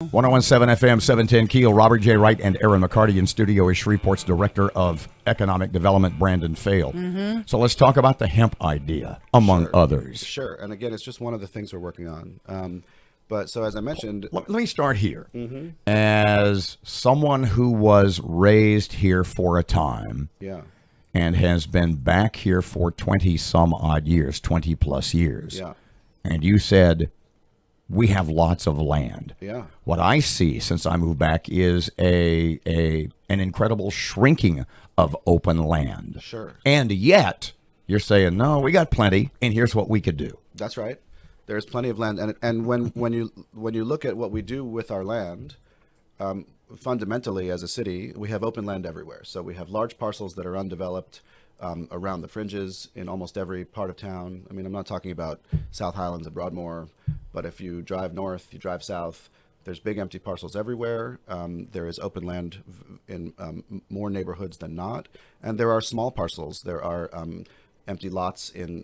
1017 FM, 710 Keel. Robert J. Wright and Aaron McCarty in studio is Shreveport's Director of Economic Development, Brandon Fail. So let's talk about the hemp idea, among others. Sure. And again, it's just one of the things we're working on. But so as I mentioned... Let me start here. As someone who was raised here for a time and has been back here for 20-some odd years, 20-plus years, and you said... we have lots of land. What I see since I moved back is an incredible shrinking of open land. And yet, you're saying, no, we got plenty, and here's what we could do. That's right. There's plenty of land. And when you look at what we do with our land, fundamentally as a city, we have open land everywhere. So we have large parcels that are undeveloped, around the fringes in almost every part of town. I mean, I'm not talking about South Highlands and Broadmoor, but if you drive north, you drive south, there's big empty parcels everywhere. There is open land in more neighborhoods than not. And there are small parcels. There are empty lots in,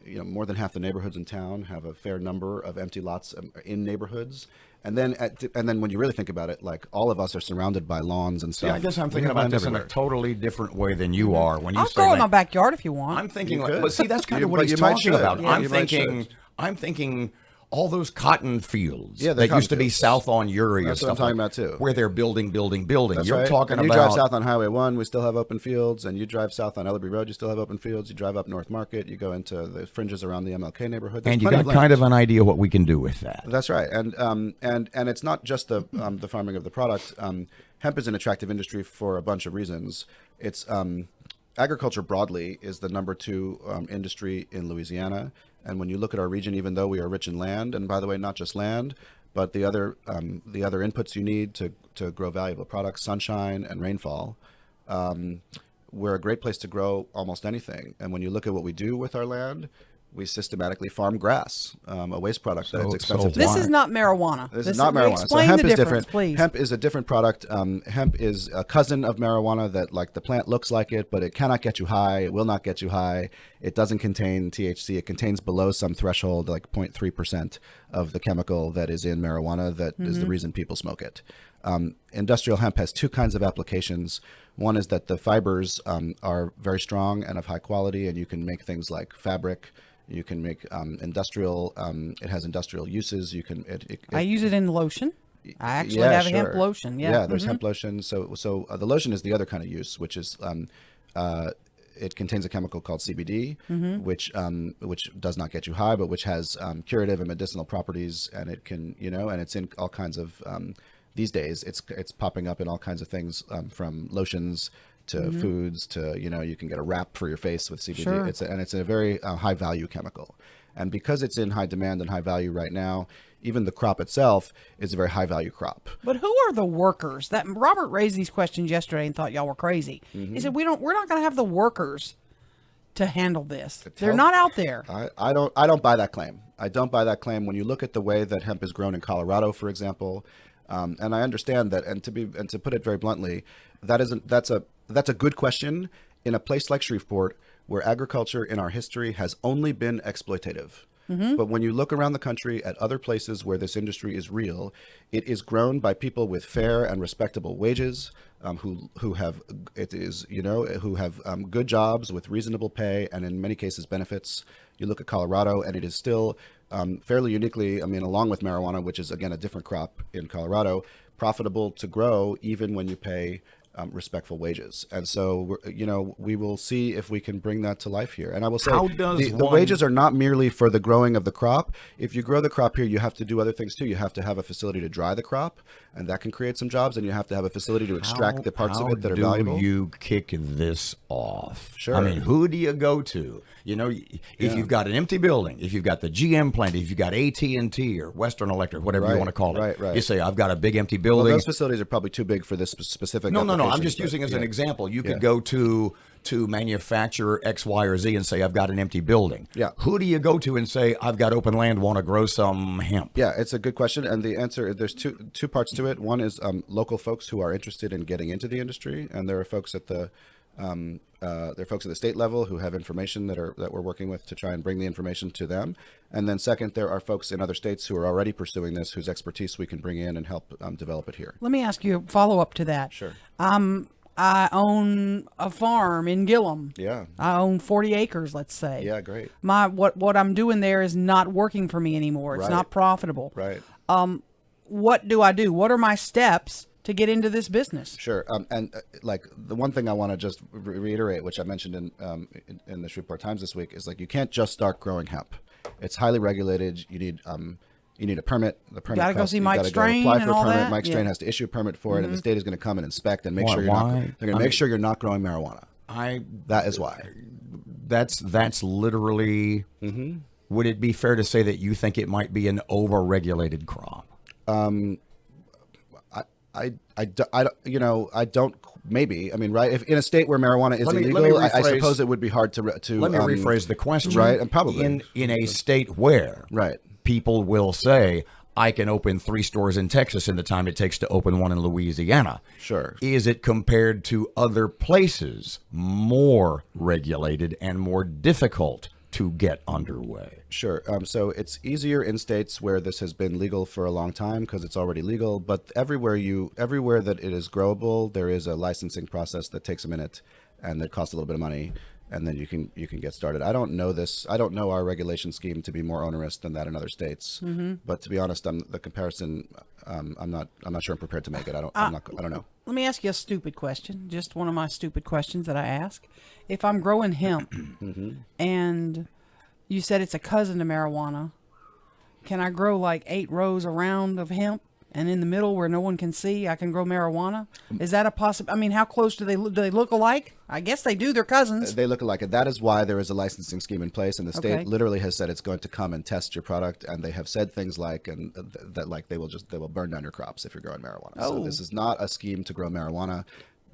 more than half the neighborhoods in town have a fair number of empty lots in neighborhoods. And then when you really think about it, like all of us are surrounded by lawns and stuff. Yeah, I guess I'm thinking about this in a totally different way than you are. When you I'll say go in my backyard if you want. I'm thinking, but see, that's kind of what he's talking about. I'm thinking all those cotton fields that used to be south on Uri. That's what I'm talking about too. Where they're building. That's You're right. talking and about. You drive south on Highway 1, we still have open fields. And you drive south on Ellerby Road, you still have open fields. You drive up North Market, you go into the fringes around the MLK neighborhood. And you got kind of an idea what we can do with that. That's right. And it's not just the farming of the product. Hemp is an attractive industry for a bunch of reasons. It's agriculture broadly is the number 2 industry in Louisiana. And when you look at our region, even though we are rich in land, and by the way, not just land, but the other inputs you need to grow valuable products, sunshine and rainfall, we're a great place to grow almost anything. And when you look at what we do with our land, we systematically farm grass, a waste product that is expensive to buy. This is not marijuana. This is not marijuana. Explain so hemp the is difference, different. please. Hemp is a different product. Hemp is a cousin of marijuana that, like, the plant looks like it, but it cannot get you high. It will not get you high. It doesn't contain THC. It contains below some threshold, like 0.3% of the chemical that is in marijuana that is the reason people smoke it. Industrial hemp has 2 kinds of applications. One is that the fibers are very strong and of high quality, and you can make things like fabric. You can make industrial. It has industrial uses. You can. I use it in lotion. I actually have a hemp lotion. Yeah, there's hemp lotion. So the lotion is the other kind of use, which is it contains a chemical called CBD, which does not get you high, but which has curative and medicinal properties, and it can and it's in all kinds of these days. It's popping up in all kinds of things, from lotions to foods to, you can get a wrap for your face with CBD. It's a very high value chemical. And because it's in high demand and high value right now, even the crop itself is a very high value crop. But who are the workers? That Robert raised these questions yesterday and thought y'all were crazy. He said, we're not going to have the workers to handle this. They're not out there. I don't buy that claim. I don't buy that claim. When you look at the way that hemp is grown in Colorado, for example, and I understand that, and to put it very bluntly, that's a good question in a place like Shreveport, where agriculture in our history has only been exploitative. But when you look around the country at other places where this industry is real, it is grown by people with fair and respectable wages, who have good jobs with reasonable pay, and in many cases benefits. You look at Colorado, and it is still fairly uniquely, along with marijuana, which is again a different crop in Colorado, profitable to grow even when you pay respectful wages. And so, we will see if we can bring that to life here. And I will say, the wages are not merely for the growing of the crop. If you grow the crop here, you have to do other things too. You have to have a facility to dry the crop, and that can create some jobs. And you have to have a facility to extract the parts of it that are valuable. How do you kick this off? Sure. Who do you go to? If you've got an empty building, if you've got the GM plant, if you've got AT&T or Western Electric, whatever you want to call it, right. You say, I've got a big empty building. Well, those facilities are probably too big for this specific No. I'm just using as an example. You could go to manufacturer X, Y, or Z and say, I've got an empty building. Yeah. Who do you go to and say, I've got open land, want to grow some hemp? Yeah, it's a good question. And the answer, there's two parts to it. One is local folks who are interested in getting into the industry. And there are folks at the there are folks at the state level who have information that we're working with to try and bring the information to them. And then second, there are folks in other states who are already pursuing this, whose expertise we can bring in and help develop it here. Let me ask you a follow up to that. Sure. I own a farm in Gillum. Yeah. I own 40 acres, let's say. Yeah, great. What I'm doing there is not working for me anymore. It's Right. not profitable. Right. What do I do? What are my steps to get into this business? Sure. Like the one thing I want to just reiterate, which I mentioned in the Shreveport Times this week, is like you can't just start growing hemp. It's highly regulated. You need a permit. The permit Gotta go costs- see you Mike gotta Strain go apply and for a all permit. that? Mike Strain Yeah. has to issue a permit for it, and the state is going to come and inspect and make Why- sure you're not. why? They're going to make sure you're not growing marijuana. That is why. That's literally. Would it be fair to say that you think it might be an over-regulated crop? I don't. Maybe. I mean, right? If in a state where marijuana is Let me illegal, I rephrase- suppose it would be hard to. Let me rephrase the question. Right, and probably in a state where Right. people will say, I can open 3 stores in Texas in the time it takes to open one in Louisiana. Sure. Is it compared to other places more regulated and more difficult to get underway? Sure. So it's easier in states where this has been legal for a long time because it's already legal. But everywhere that it is growable, there is a licensing process that takes a minute and that costs a little bit of money, and then you can get started. I don't know our regulation scheme to be more onerous than that in other states. But to be honest, the comparison, I'm not sure I'm prepared to make it. I don't know. Let me ask you a stupid question. Just one of my stupid questions that I ask. If I'm growing hemp and you said it's a cousin to marijuana, can I grow like 8 rows around of hemp, and in the middle where no one can see, I can grow marijuana? Is that a possible? I mean, how close do they look alike? I guess they do. They're cousins. They look alike. And that is why there is a licensing scheme in place, and the state Okay. literally has said it's going to come and test your product, and they have said things like they will burn down your crops if you're growing marijuana. So Oh. this is not a scheme to grow marijuana.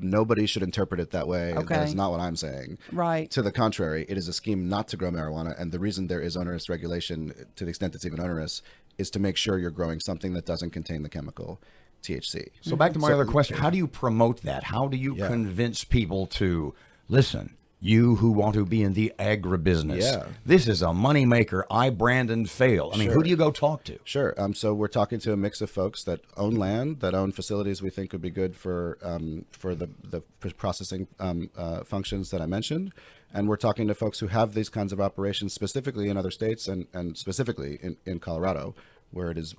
Nobody should interpret it that way. Okay. That is not what I'm saying. Right. To the contrary, it is a scheme not to grow marijuana, and the reason there is onerous regulation, to the extent it's even onerous, is to make sure you're growing something that doesn't contain the chemical THC. So back to my other question. How do you promote that? How do you convince people to listen? You who want to be in the agribusiness. Yeah. This is a moneymaker. I brand and fail. I mean, who do you go talk to? Sure. So we're talking to a mix of folks that own land, that own facilities we think would be good for the processing functions that I mentioned. And we're talking to folks who have these kinds of operations specifically in other states and specifically in Colorado, where it is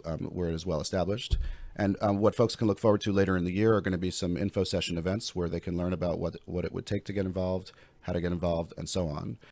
well established. And what folks can look forward to later in the year are going to be some info session events where they can learn about what it would take to get involved, how to get involved, and so on.